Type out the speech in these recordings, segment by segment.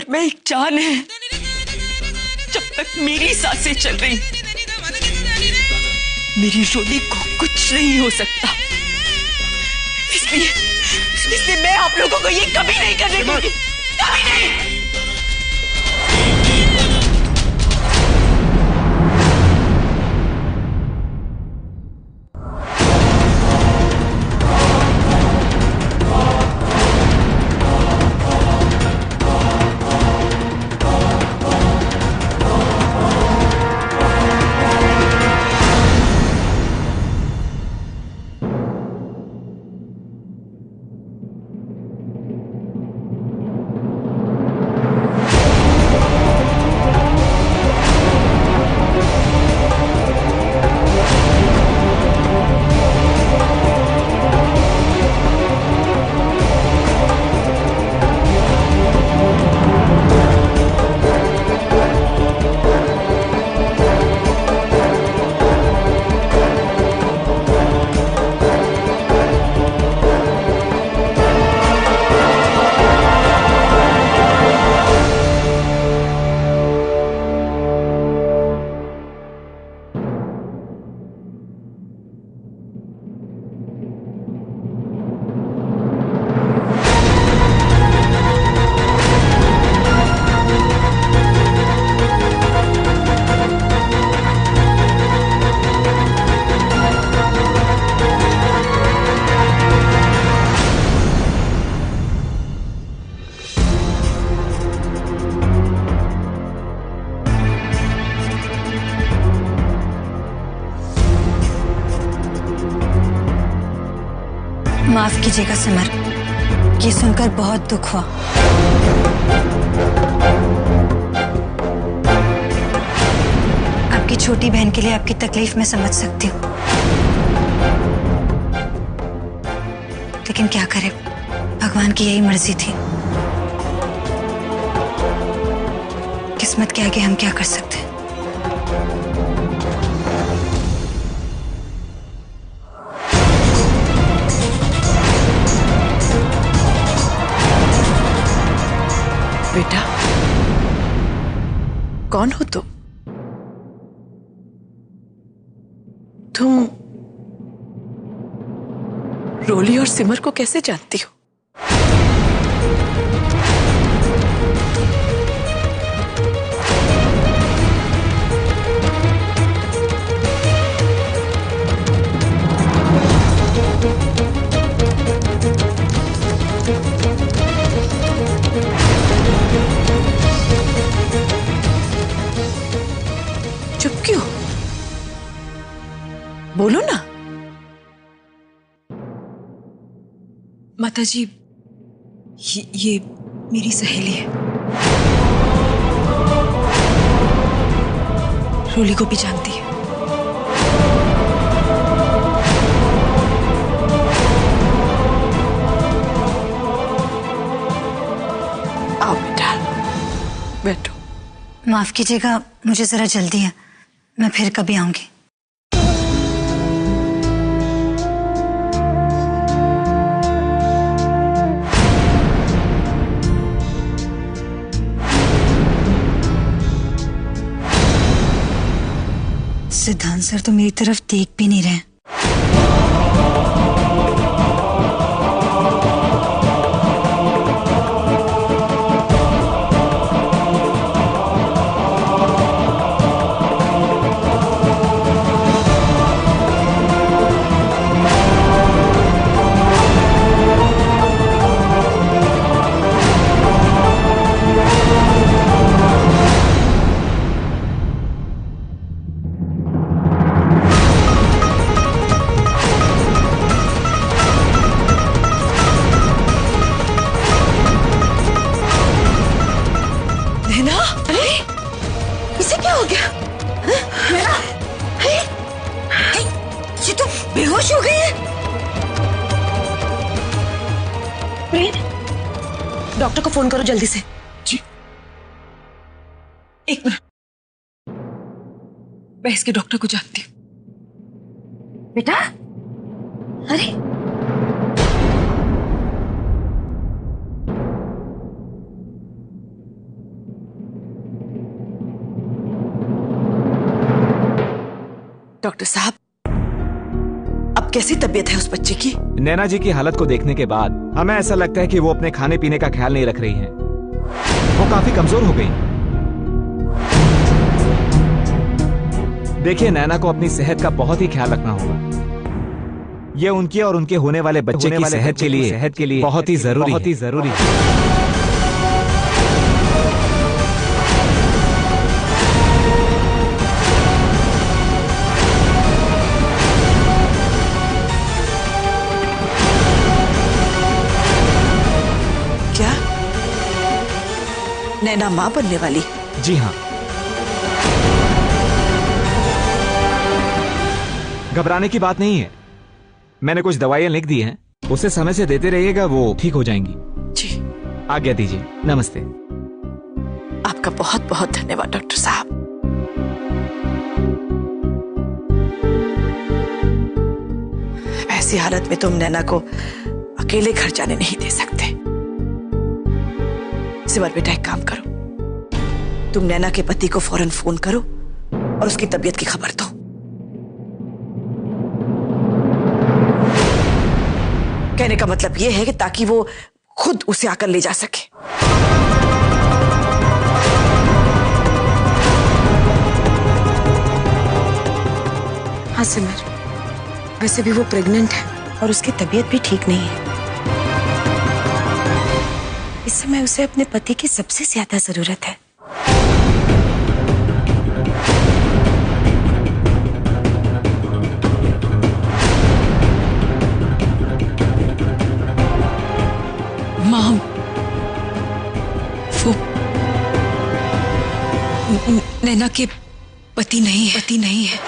और मैं एक जान है जब तक मेरी सांसें चल रही, मेरी रोली को कुछ नहीं हो सकता। इसलिए मैं आप लोगों को ये कभी नहीं करने दूंगी, कभी नहीं। माफ कीजिएगा सिमर, ये सुनकर बहुत दुख हुआ। आपकी छोटी बहन के लिए आपकी तकलीफ मैं समझ सकती हूँ, लेकिन क्या करें, भगवान की यही मर्जी थी। किस्मत के आगे हम क्या कर सकते हैं। बेटा, कौन हो तुम? तुम रोली और सिमर को कैसे जानती हो? चुप क्यों? बोलो ना। माताजी, ये मेरी सहेली है, रोली को भी जानती है। आओ बेटा, बैठो। माफ कीजिएगा, मुझे जरा जल्दी है, मैं फिर कभी आऊंगी। सिद्धांत सर तो मेरी तरफ देख भी नहीं रहे। इसे क्या हो गया? ये तो बेहोश हो गई है। डॉक्टर को फोन करो जल्दी से। जी। एक मिनट, मैं इसके डॉक्टर को जानती हूँ। बेटा, अरे डॉक्टर साहब, अब कैसी तबीयत है उस बच्चे की? नैना जी की हालत को देखने के बाद हमें ऐसा लगता है कि वो अपने खाने पीने का ख्याल नहीं रख रही हैं। वो काफी कमजोर हो गई। देखिए, नैना को अपनी सेहत का बहुत ही ख्याल रखना होगा। ये उनकी और उनके होने वाले बच्चे की सेहत के लिए बहुत ही जरूरी है। क्या नैना मां बनने वाली? जी हाँ। घबराने की बात नहीं है। मैंने कुछ दवाइयां लिख दी हैं, उसे समय से देते रहिएगा, वो ठीक हो जाएंगी। जी। आज्ञा दीजिए। नमस्ते। आपका बहुत बहुत धन्यवाद डॉक्टर साहब। ऐसी हालत में तुम नैना को अकेले घर जाने नहीं दे सकते। सिमर बेटा, एक काम करो, तुम नैना के पति को फौरन फोन करो और उसकी तबीयत की खबर दो। कहने का मतलब यह है कि ताकि वो खुद उसे आकर ले जा सके। हाँ सिमर, वैसे भी वो प्रेग्नेंट है और उसकी तबीयत भी ठीक नहीं है। इस समय उसे अपने पति की सबसे ज्यादा जरूरत है। माम, वो नैना के पति नहीं है। पति नहीं है?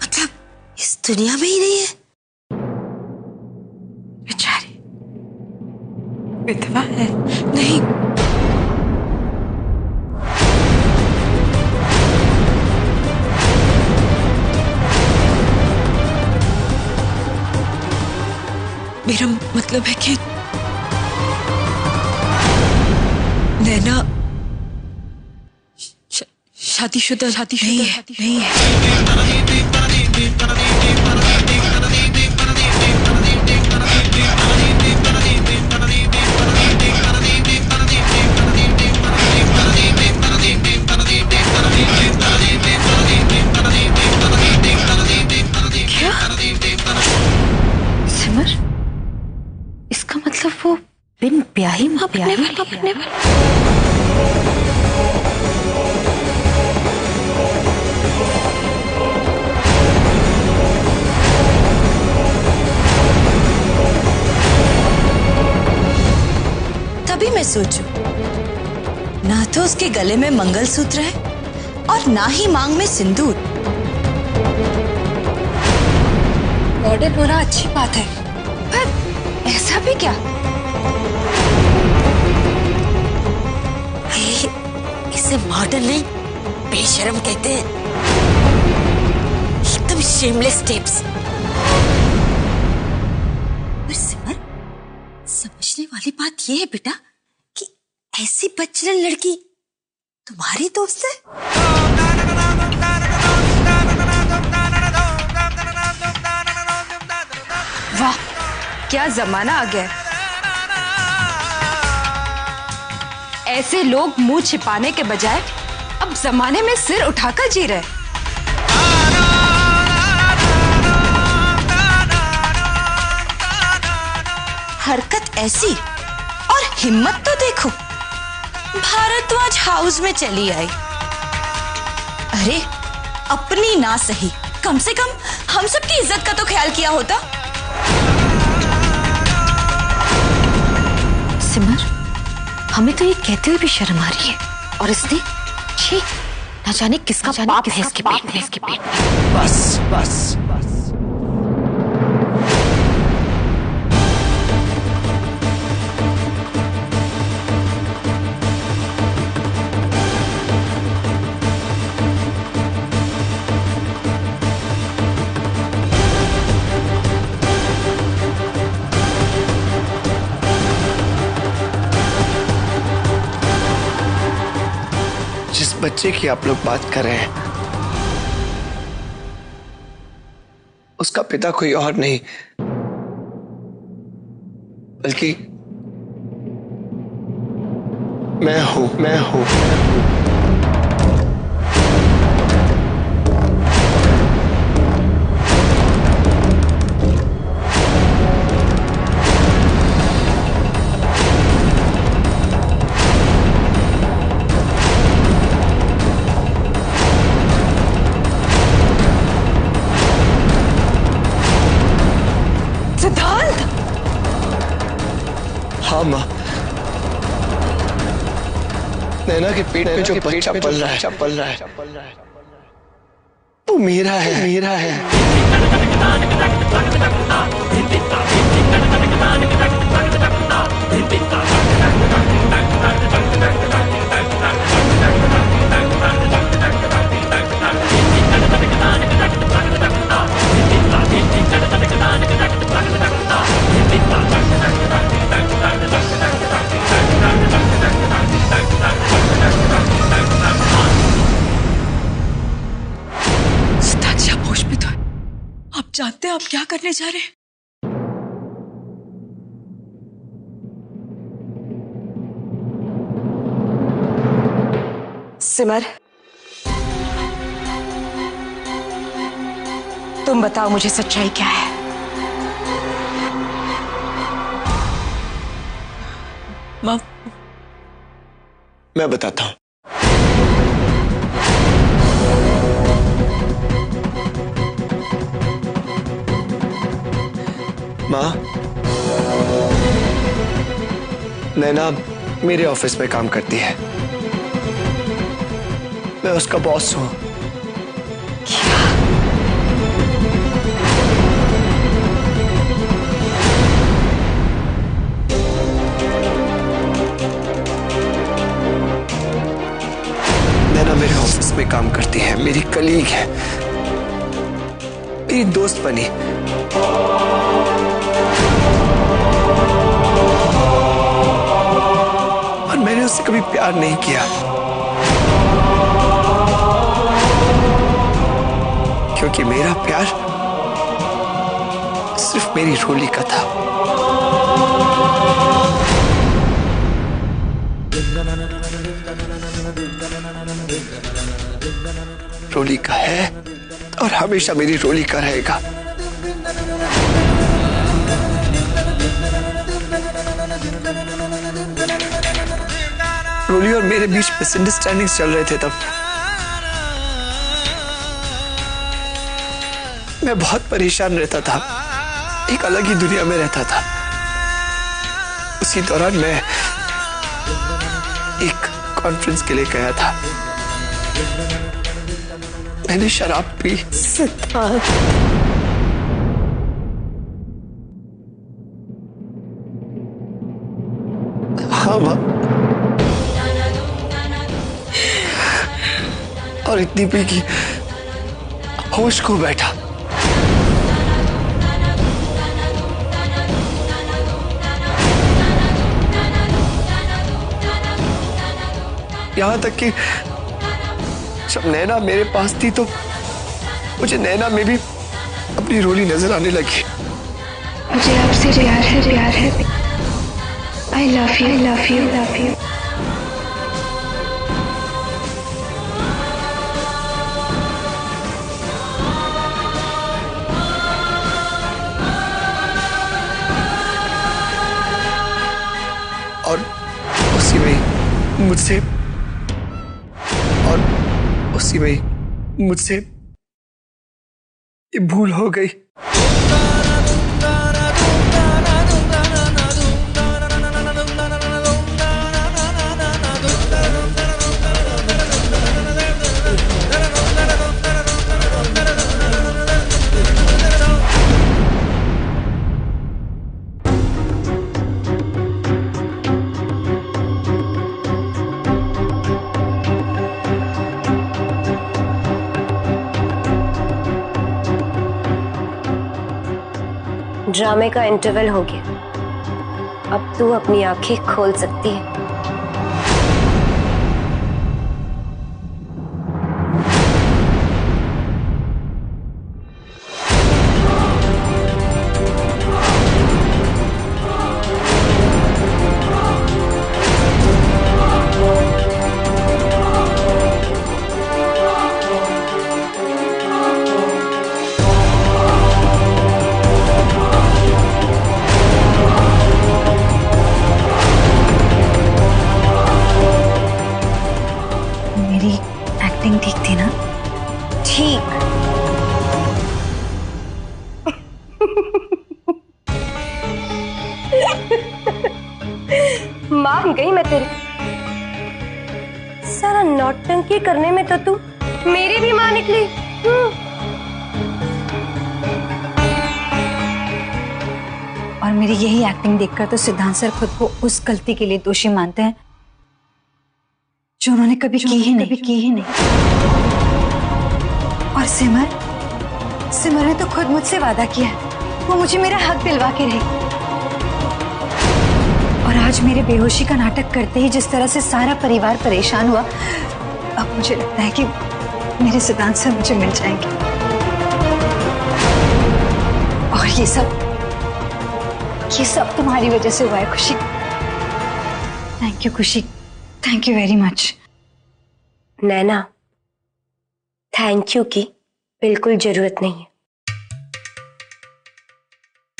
मतलब इस दुनिया में ही नहीं है? बेचारी विधवा है। नहीं, मेरा मतलब है कि नैना शादीशुदा नहीं है। क्या? सिमर, इसका मतलब वो बिन ब्याही मां बनने वाली है। तभी मैं सोचूं, ना तो उसके गले में मंगलसूत्र है और ना ही मांग में सिंदूर। मॉडर्न होना अच्छी बात है, पर ऐसा भी क्या? इसे मॉडर्न नहीं, बेशर्म कहते हैं। एकदम शेमलेस टिप्स। सिमर, समझने वाली बात यह है बेटा कि ऐसी बच्चन लड़की तुम्हारी दोस्त है। वाह, क्या जमाना आ गया है। ऐसे लोग मुंह छिपाने के बजाय अब जमाने में सिर उठाकर जी रहे। हरकत ऐसी और हिम्मत तो देखो, भारद्वाज हाउस में चली आई। अरे अपनी ना सही, कम से कम हम सबकी इज्जत का तो ख्याल किया होता। सिमर, हमें तो ये कहते हुए भी शर्म आ रही है, और इसने छी, ना जाने किसका पाप है इसके पेट में। बस बच्चे की आप लोग बात कर रहे हैं, उसका पिता कोई और नहीं बल्कि मैं हूं। सिद्धांत! हाँ माँ, नैना के पेट में जो बच्चा पल रहा है वो मेरा है। जानते हैं आप क्या करने जा रहे हैं? सिमर, तुम बताओ मुझे सच्चाई क्या है? मैं बताता हूं। माँ, नैना मेरे ऑफिस में काम करती है, मैं उसका बॉस हूं। नैना मेरे ऑफिस में काम करती है, मेरी कलीग है, मेरी दोस्त बनी। और मैंने उससे कभी प्यार नहीं किया, क्योंकि मेरा प्यार सिर्फ मेरी रोली का था। रोली का है और हमेशा मेरी रोली का रहेगा। रोली और मेरे बीच मिसअंडरस्टैंडिंग्स चल रहे थे तब। मैं बहुत परेशान रहता था, एक अलग ही दुनिया में रहता था। उसी दौरान मैं एक कॉन्फ्रेंस के लिए गया था। मैंने शराब पी। सिद्धांत, हाँ माँ, और इतनी पी कि होश खो बैठा। यहां तक कि जब नैना मेरे पास थी तो मुझे नैना में भी अपनी रोली नजर आने लगी। मुझे आपसे प्यार है। I love you. और उसी में मुझसे ये भूल हो गई। ड्रामे का इंटरवल हो गया, अब तू अपनी आंखें खोल सकती है। मान गई मैं तेरी। सारा नौटंकी करने में तो तू मेरी भी मां निकली। और मेरी यही एक्टिंग देखकर तो सिद्धांत सर खुद को उस गलती के लिए दोषी मानते हैं जो उन्होंने कभी की ही नहीं। और सिमर ने तो खुद मुझसे वादा किया है, वो मुझे मेरा हक दिलवा के रहेगी। और आज मेरे बेहोशी का नाटक करते ही जिस तरह से सारा परिवार परेशान हुआ, अब मुझे लगता है कि मेरे सिद्धांत सर मुझे मिल जाएंगे। और ये सब तुम्हारी वजह से हुआ है खुशी। थैंक यू खुशी, thank you very much. Naina, thank you की बिल्कुल जरूरत नहीं है।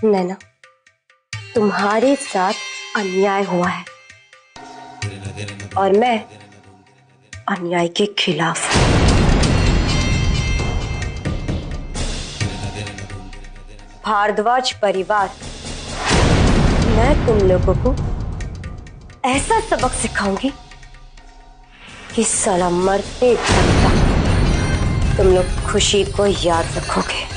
नैना, तुम्हारे साथ अन्याय हुआ है और मैं अन्याय के खिलाफ। भारद्वाज परिवार, मैं तुम लोगों को ऐसा सबक सिखाऊंगी कि साला मरते दम तक तुम लोग खुशी को याद रखोगे।